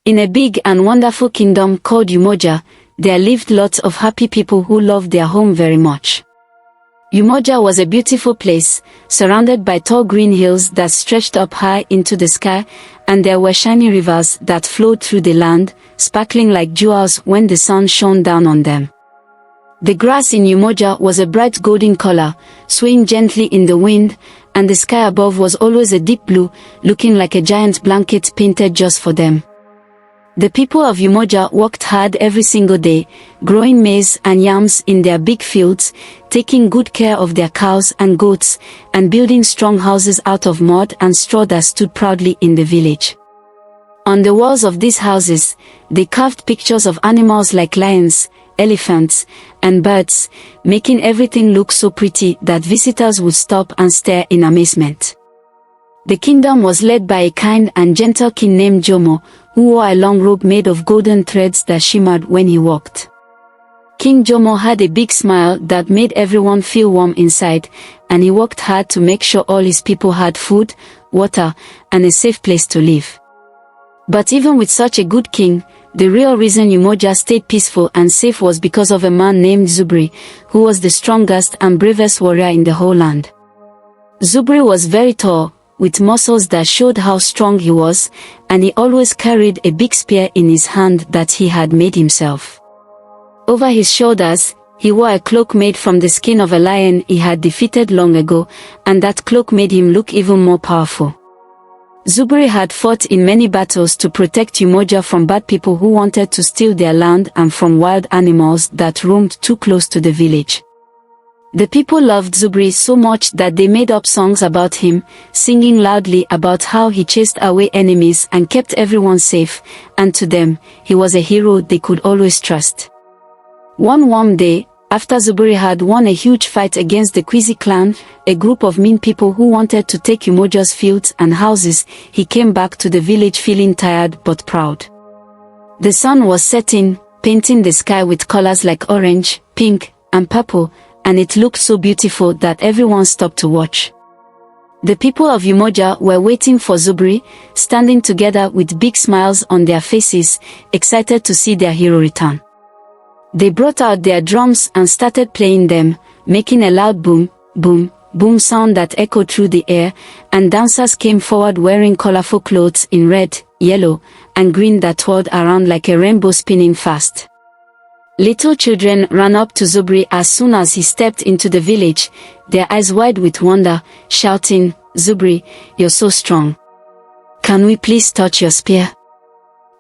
In a big and wonderful kingdom called Umoja, there lived lots of happy people who loved their home very much. Umoja was a beautiful place, surrounded by tall green hills that stretched up high into the sky, and there were shiny rivers that flowed through the land, sparkling like jewels when the sun shone down on them. The grass in Umoja was a bright golden color, swaying gently in the wind, and the sky above was always a deep blue, looking like a giant blanket painted just for them. The people of Umoja worked hard every single day, growing maize and yams in their big fields, taking good care of their cows and goats, and building strong houses out of mud and straw that stood proudly in the village. On the walls of these houses, they carved pictures of animals like lions, elephants, and birds, making everything look so pretty that visitors would stop and stare in amazement. The kingdom was led by a kind and gentle king named Jomo, who wore a long robe made of golden threads that shimmered when he walked. King Jomo had a big smile that made everyone feel warm inside, and he worked hard to make sure all his people had food, water, and a safe place to live. But even with such a good king, the real reason Umoja stayed peaceful and safe was because of a man named Zubri, who was the strongest and bravest warrior in the whole land. Zubri was very tall, with muscles that showed how strong he was, and he always carried a big spear in his hand that he had made himself. Over his shoulders, he wore a cloak made from the skin of a lion he had defeated long ago, and that cloak made him look even more powerful. Zubri had fought in many battles to protect Umoja from bad people who wanted to steal their land and from wild animals that roamed too close to the village. The people loved Zubri so much that they made up songs about him, singing loudly about how he chased away enemies and kept everyone safe, and to them, he was a hero they could always trust. One warm day, after Zubri had won a huge fight against the Kwizi clan, a group of mean people who wanted to take Umoja's fields and houses, he came back to the village feeling tired but proud. The sun was setting, painting the sky with colors like orange, pink, and purple, and it looked so beautiful that everyone stopped to watch. The people of Umoja were waiting for Zubri, standing together with big smiles on their faces, excited to see their hero return. They brought out their drums and started playing them, making a loud boom, boom, boom sound that echoed through the air, and dancers came forward wearing colorful clothes in red, yellow, and green that twirled around like a rainbow spinning fast. Little children ran up to Zubri as soon as he stepped into the village, their eyes wide with wonder, shouting, "Zubri, you're so strong. Can we please touch your spear?"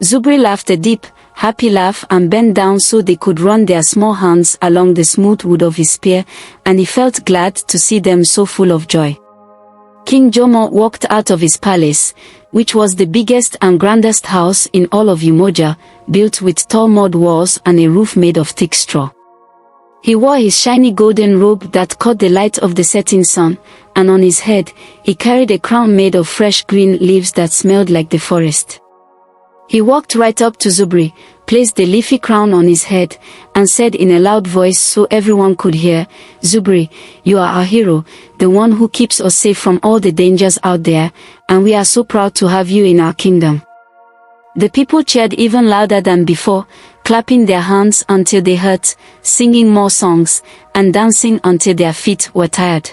Zubri laughed a deep, happy laugh and bent down so they could run their small hands along the smooth wood of his spear, and he felt glad to see them so full of joy. King Jomo walked out of his palace, which was the biggest and grandest house in all of Umoja, built with tall mud walls and a roof made of thick straw. He wore his shiny golden robe that caught the light of the setting sun, and on his head, he carried a crown made of fresh green leaves that smelled like the forest. He walked right up to Zubri, placed the leafy crown on his head, and said in a loud voice so everyone could hear, "Zubri, you are our hero, the one who keeps us safe from all the dangers out there, and we are so proud to have you in our kingdom." The people cheered even louder than before, clapping their hands until they hurt, singing more songs, and dancing until their feet were tired.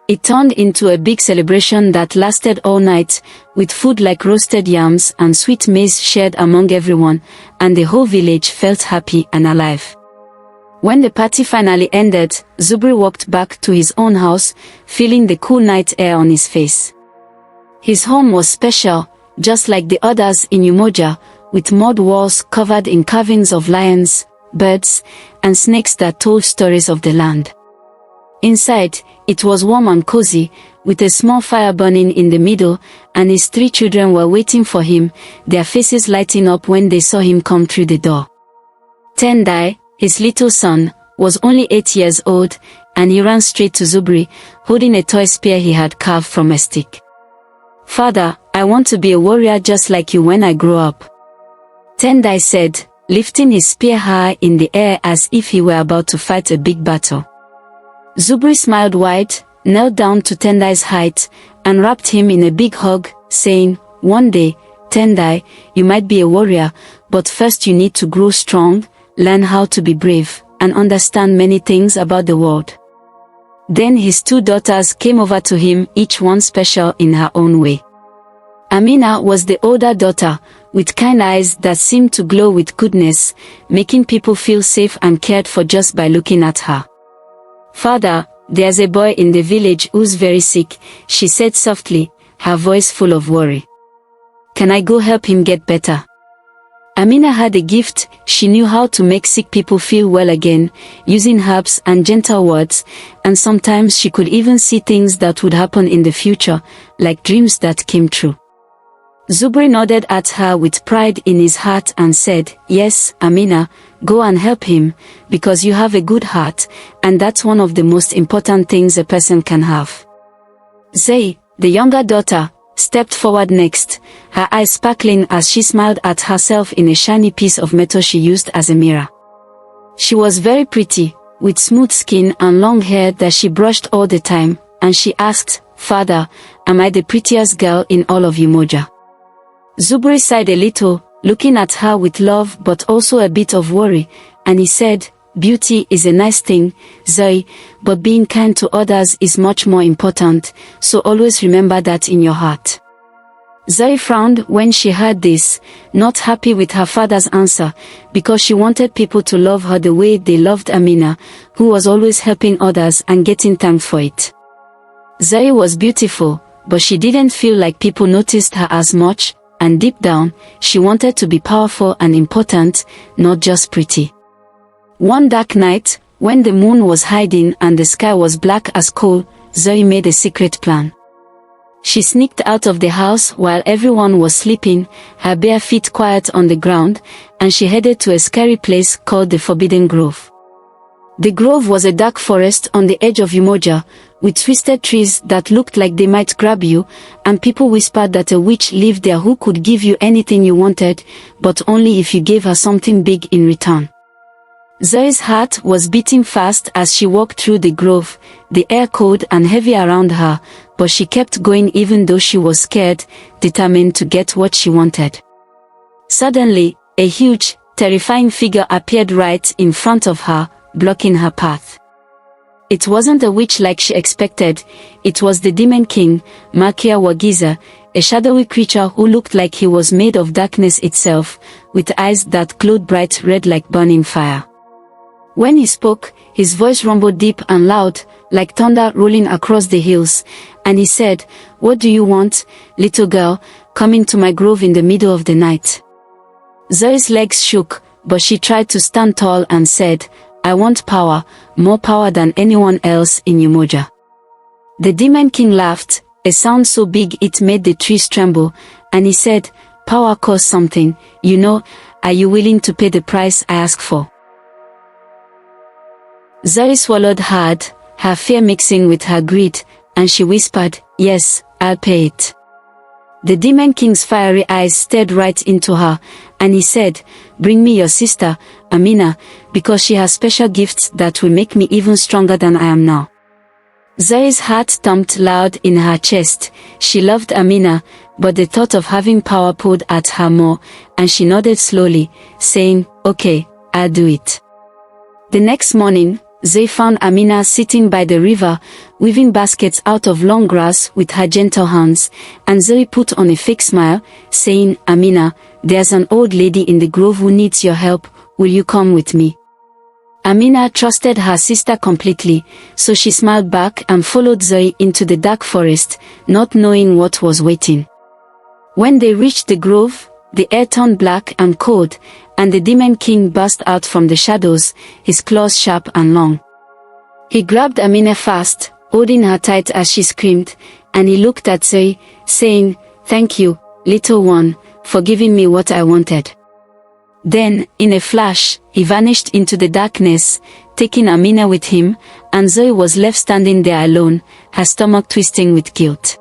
It turned into a big celebration that lasted all night, with food like roasted yams and sweet maize shared among everyone, and the whole village felt happy and alive. When the party finally ended, Zubri walked back to his own house, feeling the cool night air on his face. His home was special, just like the others in Umoja, with mud walls covered in carvings of lions, birds, and snakes that told stories of the land. Inside, it was warm and cozy, with a small fire burning in the middle, and his 3 children were waiting for him, their faces lighting up when they saw him come through the door. Tendai, his little son, was only 8 years old, and he ran straight to Zubri, holding a toy spear he had carved from a stick. "Father, I want to be a warrior just like you when I grow up," Tendai said, lifting his spear high in the air as if he were about to fight a big battle. Zubri smiled wide, knelt down to Tendai's height, and wrapped him in a big hug, saying, "One day, Tendai, you might be a warrior, but first you need to grow strong, learn how to be brave, and understand many things about the world." Then his 2 daughters came over to him, each one special in her own way. Amina was the older daughter, with kind eyes that seemed to glow with goodness, making people feel safe and cared for just by looking at her. "Father, there's a boy in the village who's very sick," she said softly, her voice full of worry. "Can I go help him get better?" Amina had a gift. She knew how to make sick people feel well again, using herbs and gentle words, and sometimes she could even see things that would happen in the future, like dreams that came true. Zubri nodded at her with pride in his heart and said, "Yes, Amina, go and help him, because you have a good heart, and that's one of the most important things a person can have." Zay, the younger daughter, stepped forward next, her eyes sparkling as she smiled at herself in a shiny piece of metal she used as a mirror. She was very pretty, with smooth skin and long hair that she brushed all the time, and she asked, "Father, am I the prettiest girl in all of Umoja?" Zubri sighed a little, looking at her with love but also a bit of worry, and he said, "Beauty is a nice thing, Zoe, but being kind to others is much more important, so always remember that in your heart." Zoe frowned when she heard this, not happy with her father's answer, because she wanted people to love her the way they loved Amina, who was always helping others and getting thanked for it. Zoe was beautiful, but she didn't feel like people noticed her as much, and deep down, she wanted to be powerful and important, not just pretty. One dark night, when the moon was hiding and the sky was black as coal, Zoe made a secret plan. She sneaked out of the house while everyone was sleeping, her bare feet quiet on the ground, and she headed to a scary place called the Forbidden Grove. The grove was a dark forest on the edge of Umoja, with twisted trees that looked like they might grab you, and people whispered that a witch lived there who could give you anything you wanted, but only if you gave her something big in return. Zoe's heart was beating fast as she walked through the grove, the air cold and heavy around her, but she kept going even though she was scared, determined to get what she wanted. Suddenly, a huge, terrifying figure appeared right in front of her, blocking her path. It wasn't a witch like she expected, it was the Demon King, Makia Wagiza, a shadowy creature who looked like he was made of darkness itself, with eyes that glowed bright red like burning fire. When he spoke, his voice rumbled deep and loud, like thunder rolling across the hills, and he said, "What do you want, little girl, coming to my grove in the middle of the night?" Zoe's legs shook, but she tried to stand tall and said, "I want power, more power than anyone else in Umoja." The Demon King laughed, a sound so big it made the trees tremble, and he said, "Power costs something, you know, are you willing to pay the price I ask for?" Zoe swallowed hard, her fear mixing with her greed, and she whispered, "Yes, I'll pay it." The Demon King's fiery eyes stared right into her, and he said, "Bring me your sister, Amina, because she has special gifts that will make me even stronger than I am now." Zoe's heart thumped loud in her chest. She loved Amina, but the thought of having power pulled at her more, and she nodded slowly, saying, "Okay, I'll do it." The next morning, Zoe found Amina sitting by the river, weaving baskets out of long grass with her gentle hands, and Zoe put on a fake smile, saying, "Amina, there's an old lady in the grove who needs your help, will you come with me?" Amina trusted her sister completely, so she smiled back and followed Zoe into the dark forest, not knowing what was waiting. When they reached the grove, the air turned black and cold, and the Demon King burst out from the shadows, his claws sharp and long. He grabbed Amina fast, holding her tight as she screamed, and he looked at Zoe, saying, "Thank you, little one, for giving me what I wanted." Then, in a flash, he vanished into the darkness, taking Amina with him, and Zoe was left standing there alone, her stomach twisting with guilt.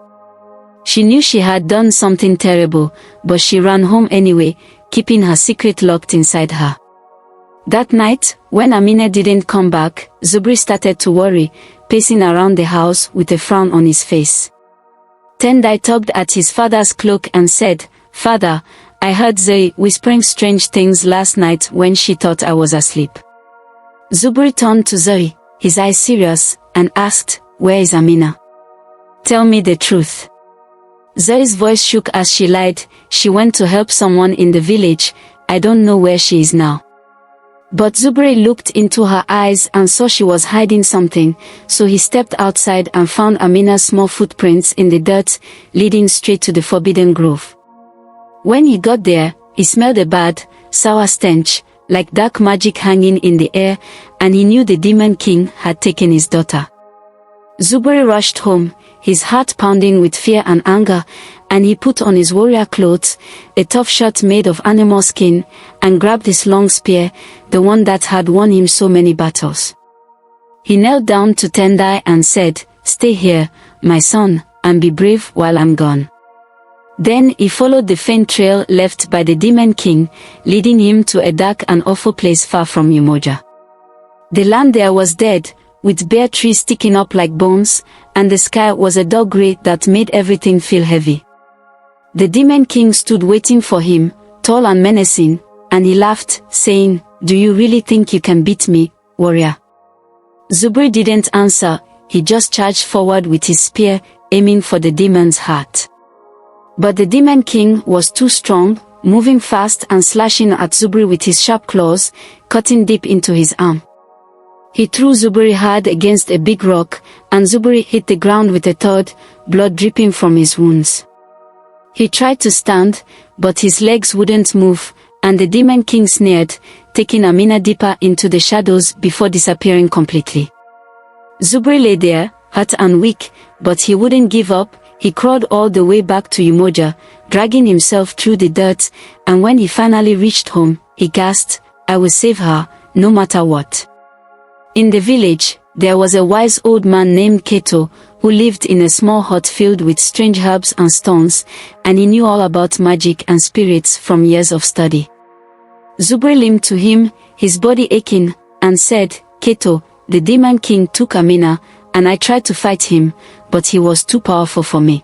She knew she had done something terrible, but she ran home anyway, keeping her secret locked inside her. That night, when Amina didn't come back, Zubri started to worry, pacing around the house with a frown on his face. Tendai tugged at his father's cloak and said, "Father, I heard Zoe whispering strange things last night when she thought I was asleep." Zubri turned to Zoe, his eyes serious, and asked, "Where is Amina? Tell me the truth." Zoe's voice shook as she lied, "She went to help someone in the village. I don't know where she is now." But Zubri looked into her eyes and saw she was hiding something, so he stepped outside and found Amina's small footprints in the dirt, leading straight to the forbidden grove. When he got there, he smelled a bad, sour stench, like dark magic hanging in the air, and he knew the Demon King had taken his daughter. Zubri rushed home, his heart pounding with fear and anger, and he put on his warrior clothes, a tough shirt made of animal skin, and grabbed his long spear, the one that had won him so many battles. He knelt down to Tendai and said, "Stay here, my son, and be brave while I'm gone." Then he followed the faint trail left by the Demon King, leading him to a dark and awful place far from Umoja. The land there was dead, with bare trees sticking up like bones, and the sky was a dark gray that made everything feel heavy. The Demon King stood waiting for him, tall and menacing, and he laughed, saying, "Do you really think you can beat me, warrior?" Zubri didn't answer, he just charged forward with his spear, aiming for the demon's heart. But the Demon King was too strong, moving fast and slashing at Zubri with his sharp claws, cutting deep into his arm. He threw Zubri hard against a big rock, and Zubri hit the ground with a thud, blood dripping from his wounds. He tried to stand, but his legs wouldn't move, and the Demon King sneered, taking Amina deeper into the shadows before disappearing completely. Zubri lay there, hurt and weak, but he wouldn't give up. He crawled all the way back to Umoja, dragging himself through the dirt, and when he finally reached home, he gasped, "I will save her, no matter what." In the village, there was a wise old man named Keto, who lived in a small hut filled with strange herbs and stones, and he knew all about magic and spirits from years of study. Zubri limped to him, his body aching, and said, "Keto, the Demon King took Amina, and I tried to fight him, but he was too powerful for me."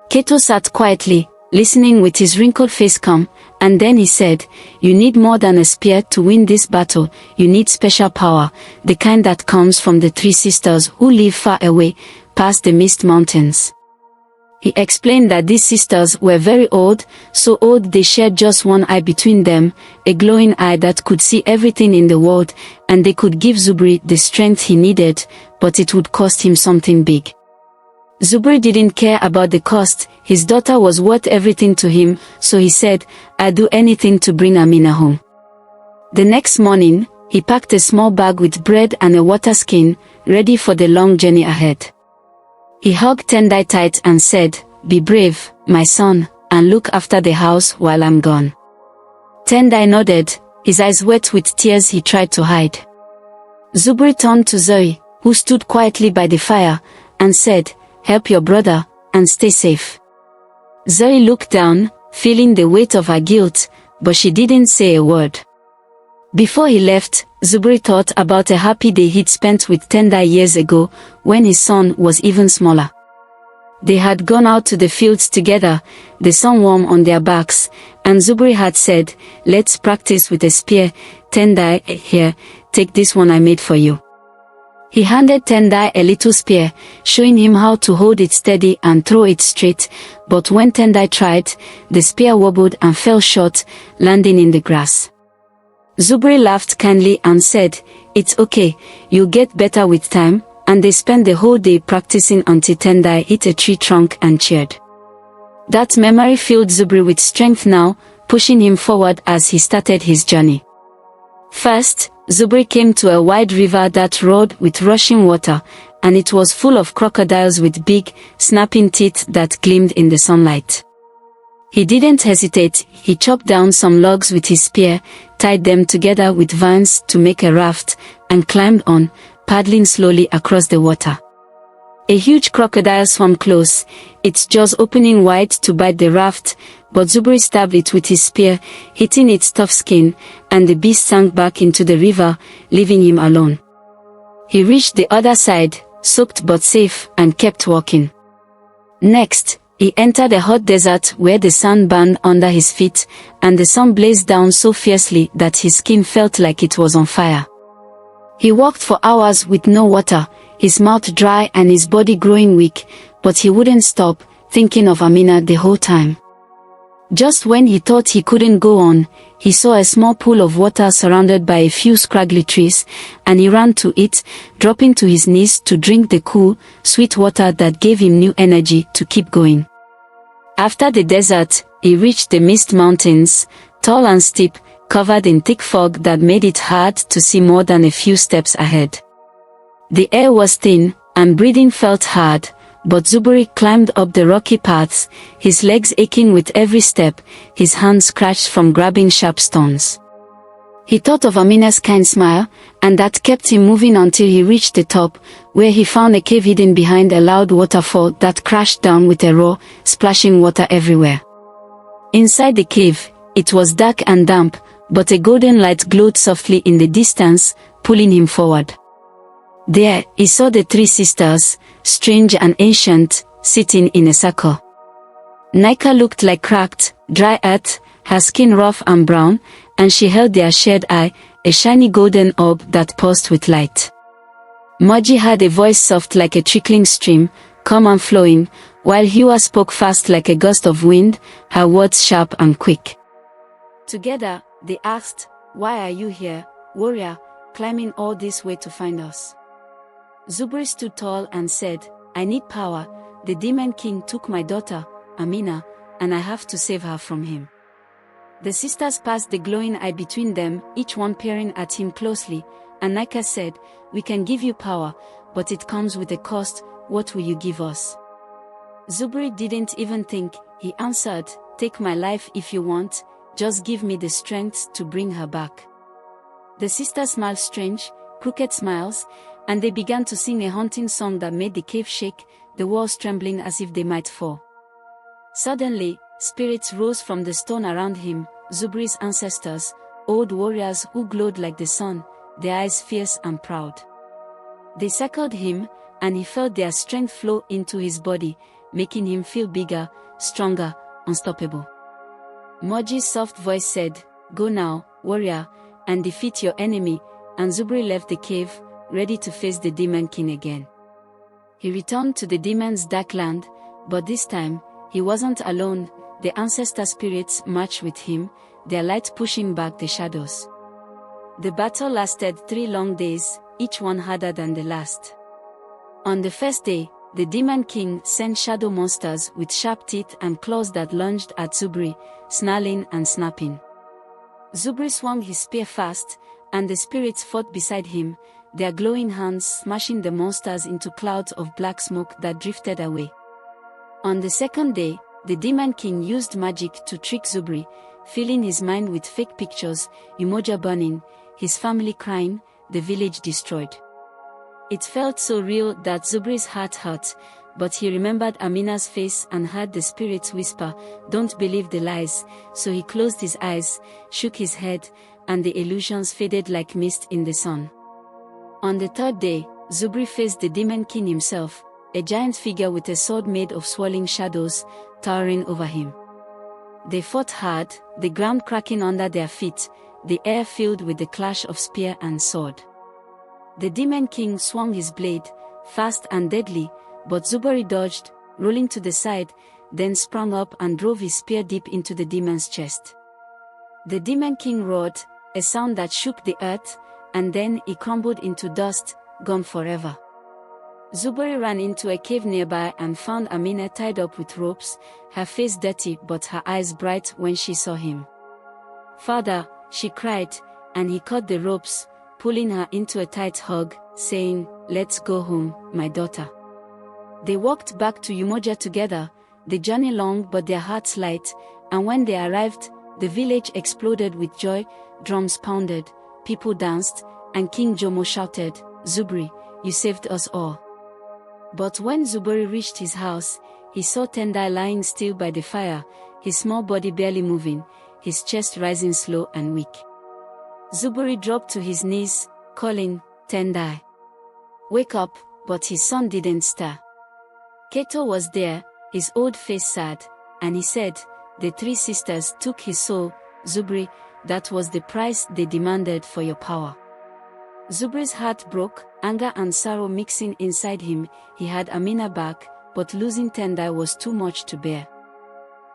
Keto sat quietly, listening with his wrinkled face calm, and then he said, "You need more than a spear to win this battle. You need special power, the kind that comes from the three sisters who live far away, past the Mist Mountains." He explained that these sisters were very old, so old they shared just one eye between them, a glowing eye that could see everything in the world, and they could give Zubri the strength he needed, but it would cost him something big. Zubri didn't care about the cost, his daughter was worth everything to him, so he said, "I'd do anything to bring Amina home." The next morning, he packed a small bag with bread and a water skin, ready for the long journey ahead. He hugged Tendai tight and said, "Be brave, my son, and look after the house while I'm gone." Tendai nodded, his eyes wet with tears he tried to hide. Zubri turned to Zoe, who stood quietly by the fire, and said, "Help your brother, and stay safe." Zoe looked down, feeling the weight of her guilt, but she didn't say a word. Before he left, Zubri thought about a happy day he'd spent with Tendai years ago, when his son was even smaller. They had gone out to the fields together, the sun warm on their backs, and Zubri had said, "Let's practice with a spear. Tendai, here, take this one I made for you." He handed Tendai a little spear, showing him how to hold it steady and throw it straight, but when Tendai tried, the spear wobbled and fell short, landing in the grass. Zubri laughed kindly and said, "It's okay, you'll get better with time," and they spent the whole day practicing until Tendai hit a tree trunk and cheered. That memory filled Zubri with strength now, pushing him forward as he started his journey. First, Zubri came to a wide river that roared with rushing water, and it was full of crocodiles with big, snapping teeth that gleamed in the sunlight. He didn't hesitate, he chopped down some logs with his spear, tied them together with vines to make a raft, and climbed on, paddling slowly across the water. A huge crocodile swam close, its jaws opening wide to bite the raft, but Zubri stabbed it with his spear, hitting its tough skin, and the beast sank back into the river, leaving him alone. He reached the other side, soaked but safe, and kept walking. Next, He entered a hot desert where the sand burned under his feet, and the sun blazed down so fiercely that his skin felt like it was on fire. He walked for hours with no water, his mouth dry and his body growing weak, but he wouldn't stop, thinking of Amina the whole time. Just when he thought he couldn't go on, he saw a small pool of water surrounded by a few scraggly trees, and he ran to it, dropping to his knees to drink the cool, sweet water that gave him new energy to keep going. After the desert, he reached the Mist Mountains, tall and steep, covered in thick fog that made it hard to see more than a few steps ahead. The air was thin, and breathing felt hard, but Zubri climbed up the rocky paths, his legs aching with every step, his hands scratched from grabbing sharp stones. He thought of Amina's kind smile, and that kept him moving until he reached the top, where he found a cave hidden behind a loud waterfall that crashed down with a roar, splashing water everywhere. Inside the cave, it was dark and damp, but a golden light glowed softly in the distance, pulling him forward. There, he saw the three sisters, strange and ancient, sitting in a circle. Nika looked like cracked, dry earth, her skin rough and brown, and she held their shared eye, a shiny golden orb that pulsed with light. Moji had a voice soft like a trickling stream, calm and flowing, while Hua spoke fast like a gust of wind, her words sharp and quick. Together, they asked, "Why are you here, warrior, climbing all this way to find us?" Zubri stood tall and said, "I need power. The demon king took my daughter, Amina, and I have to save her from him." The sisters passed the glowing eye between them, each one peering at him closely, and Nika said, "We can give you power, but it comes with a cost. What will you give us?" Zubri didn't even think, he answered, "Take my life if you want, just give me the strength to bring her back." The sisters smiled strange, crooked smiles, and they began to sing a haunting song that made the cave shake, the walls trembling as if they might fall. Suddenly, spirits rose from the stone around him, Zubri's ancestors, old warriors who glowed like the sun, their eyes fierce and proud. They circled him, and he felt their strength flow into his body, making him feel bigger, stronger, unstoppable. Moji's soft voice said, "Go now, warrior, and defeat your enemy," and Zubri left the cave, ready to face the demon king again. He returned to the demon's dark land, but this time, he wasn't alone. The ancestor spirits marched with him, their light pushing back the shadows. The battle lasted 3 long days, each one harder than the last. On the first day, the demon king sent shadow monsters with sharp teeth and claws that lunged at Zubri, snarling and snapping. Zubri swung his spear fast, and the spirits fought beside him, their glowing hands smashing the monsters into clouds of black smoke that drifted away. On the second day, the demon king used magic to trick Zubri, filling his mind with fake pictures, Umoja burning, his family crying, the village destroyed. It felt so real that Zubri's heart hurt, but he remembered Amina's face and heard the spirits whisper, "Don't believe the lies," so he closed his eyes, shook his head, and the illusions faded like mist in the sun. On the third day, Zubri faced the demon king himself, a giant figure with a sword made of swirling shadows, towering over him. They fought hard, the ground cracking under their feet, the air filled with the clash of spear and sword. The demon king swung his blade, fast and deadly, but Zubri dodged, rolling to the side, then sprang up and drove his spear deep into the demon's chest. The demon king roared, a sound that shook the earth, and then he crumbled into dust, gone forever. Zubri ran into a cave nearby and found Amina tied up with ropes, her face dirty but her eyes bright when she saw him. "Father," she cried, and he cut the ropes, pulling her into a tight hug, saying, "Let's go home, my daughter." They walked back to Umoja together, the journey long but their hearts light, and when they arrived, the village exploded with joy, drums pounded, people danced, and King Jomo shouted, "Zubri, you saved us all." But when Zubri reached his house, he saw Tendai lying still by the fire, his small body barely moving, his chest rising slow and weak. Zubri dropped to his knees, calling, "Tendai, wake up," but his son didn't stir. Keto was there, his old face sad, and he said, "The three sisters took his soul, Zubri, that was the price they demanded for your power." Zubri's heart broke, anger and sorrow mixing inside him. He had Amina back, but losing Tendai was too much to bear.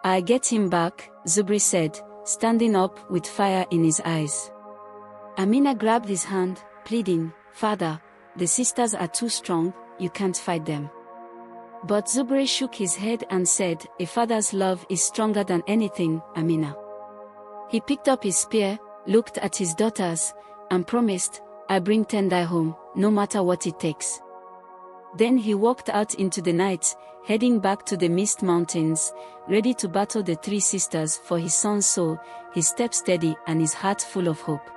"I'll get him back," Zubri said, standing up with fire in his eyes. Amina grabbed his hand, pleading, "Father, the sisters are too strong, you can't fight them." But Zubri shook his head and said, "A father's love is stronger than anything, Amina." He picked up his spear, looked at his daughters, and promised, "I bring Tendai home, no matter what it takes." Then he walked out into the night, heading back to the Mist Mountains, ready to battle the three sisters for his son's soul, his step steady and his heart full of hope.